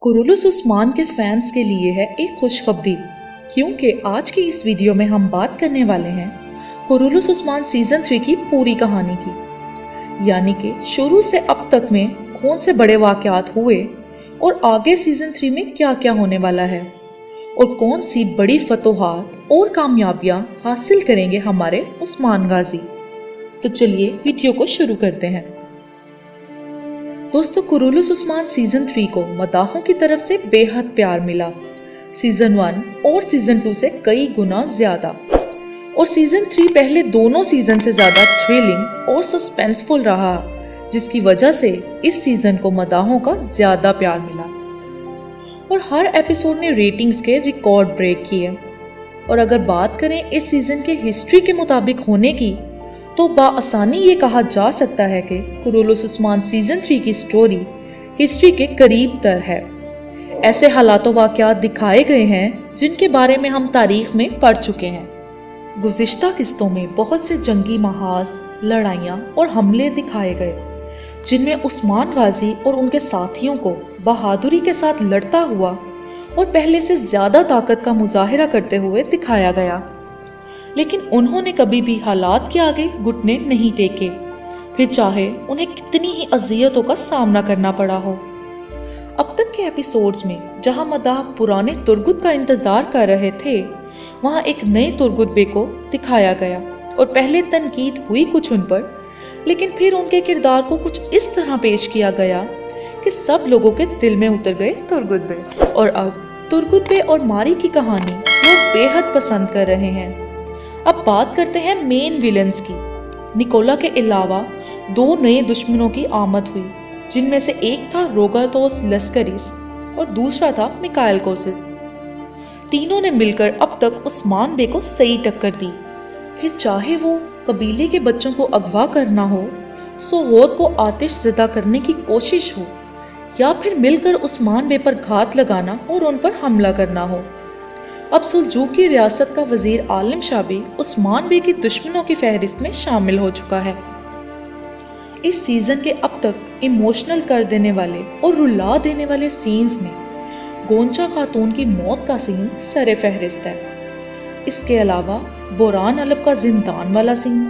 Kurulus Usman के fans के लिए है एक खुशखबरी, क्योंकि आज की इस वीडियो में हम बात करने वाले हैं कुरुलुस उस्मान सीजन 3 की पूरी कहानी की, यानी कि शुरू से अब तक में कौन से बड़े वाकयात हुए और आगे सीजन 3 में क्या क्या होने वाला है और कौन सी बड़ी फतोहात और कामयाबियां हासिल करेंगे हमारे उस्मान गाजी। तो चलिए वीडियो को शुरू करते हैं। दोस्तों, कुरुलुस उस्मान सीजन 3 को मदाहों की तरफ से बेहद प्यार मिला, सीजन 1 और सीजन 2 से कई गुना ज्यादा। और सीजन 3 पहले दोनों सीजन से ज्यादा थ्रिलिंग और सस्पेंसफुल रहा, जिसकी वजह से इस सीजन को मदाहों का ज्यादा प्यार मिला और हर एपिसोड ने रेटिंग्स के रिकॉर्ड ब्रेक किए। और अगर बात करें इस सीजन के हिस्ट्री के मुताबिक होने की, तो बाआसानी ये कहा जा सकता है कि कुरुलुस उस्मान सीजन 3 की स्टोरी हिस्ट्री के करीब तर है। ऐसे हालातों वाकयात दिखाए गए हैं जिनके बारे में हम तारीख में पढ़ चुके हैं। गुज़िश्ता किस्तों में बहुत से जंगी महाज, लड़ाइयाँ और हमले दिखाए गए, जिनमें उस्मान गाजी और उनके साथियों को बहादुरी के साथ लड़ता हुआ और पहले से ज्यादा ताकत का मुजाहिरा करते हुए दिखाया गया। लेकिन उन्होंने कभी भी हालात के आगे घुटने नहीं टेके, फिर चाहे उन्हें कितनी ही अजियतों का सामना करना पड़ा हो। अब तक के एपिसोड्स में जहां मदाह पुराने तुर्गुत का इंतजार कर रहे थे, वहां एक नए तुर्गुत बे को दिखाया गया और पहले तनकीद हुई कुछ उन पर, लेकिन फिर उनके किरदार को कुछ इस तरह पेश किया गया कि सब लोगों के दिल में उतर गए तुर्गुत बे। और अब तुर्गुत बे और मारी की कहानी लोग बेहद पसंद कर रहे हैं। अब बात करते हैं मेन विलन्स की। निकोला के अलावा दो नए दुश्मनों की आमद हुई, जिनमें से एक था रोगातोस लस्करिस और दूसरा था मिकाएल कोसिस। तीनों ने मिलकर अब तक उस्मान बे को सही टक्कर दी। फिर चाहे वो कबीले के बच्चों को अगवा करना हो, सोगोद को आतिश ज़दा करने की कोशिश हो, या फिर मिलकर उस्मान बे पर घात लगाना और उन पर हमला करना हो। अब सुल्जूक की रियासत का वजीर आलिम शाह भी उस्मान बे की दुश्मनों की फहरिस्त में शामिल हो चुका है। इस सीजन के अब तक इमोशनल कर देने वाले और रुला देने वाले सीन्स में गोंचा खातून की मौत का सीन सरे फहरिस्त है। इसके अलावा बोरान अलब का जिंदान वाला सीन,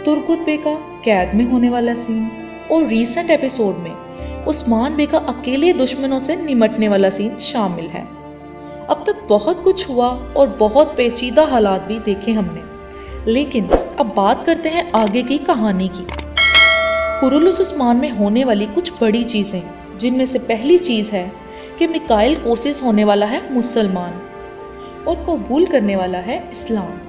तुर्गुत बे का कैद में होने वाला सीन और रीसेंट एपिसोड में उस्मान बे का अकेले दुश्मनों से निमटने वाला सीन शामिल है। अब तक बहुत कुछ हुआ और बहुत पेचीदा हालात भी देखे हमने, लेकिन अब बात करते हैं आगे की कहानी की। कुरुलुस उस्मान में होने वाली कुछ बड़ी चीजें, जिनमें से पहली चीज है कि मिकाएल कोसिस होने वाला है मुसलमान और कबूल करने वाला है इस्लाम,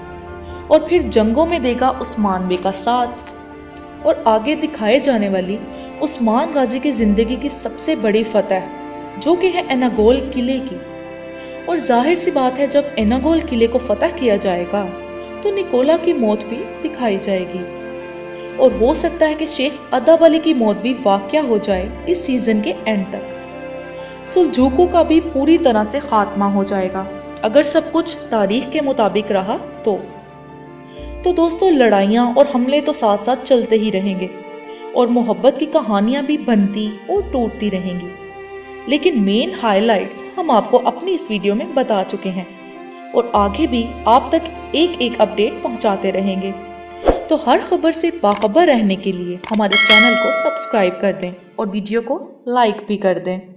और फिर जंगों में देगा उस्मान बे का साथ। और आगे दिखाए जाने वाली उस्मान गाजी की जिंदगी की सबसे बड़ी फतह, जो कि है एनागोल किले की। और जाहिर सी बात है, जब एनागोल किले को फतह किया जाएगा तो निकोला की मौत भी दिखाई जाएगी, और हो सकता है कि शेख अदब अली की मौत भी वाक़या हो जाए इस सीजन के एंड तक। सुल्जूकों का भी पूरी तरह से खात्मा हो जाएगा, अगर सब कुछ तारीख के मुताबिक रहा तो दोस्तों, लड़ाइयाँ और हमले तो साथ साथ चलते ही रहेंगे और मोहब्बत की कहानियाँ भी बनती और टूटती रहेंगी, लेकिन मेन हाइलाइट्स हम आपको अपनी इस वीडियो में बता चुके हैं और आगे भी आप तक एक एक अपडेट पहुंचाते रहेंगे। तो हर खबर से बाखबर रहने के लिए हमारे चैनल को सब्सक्राइब कर दें और वीडियो को लाइक भी कर दें।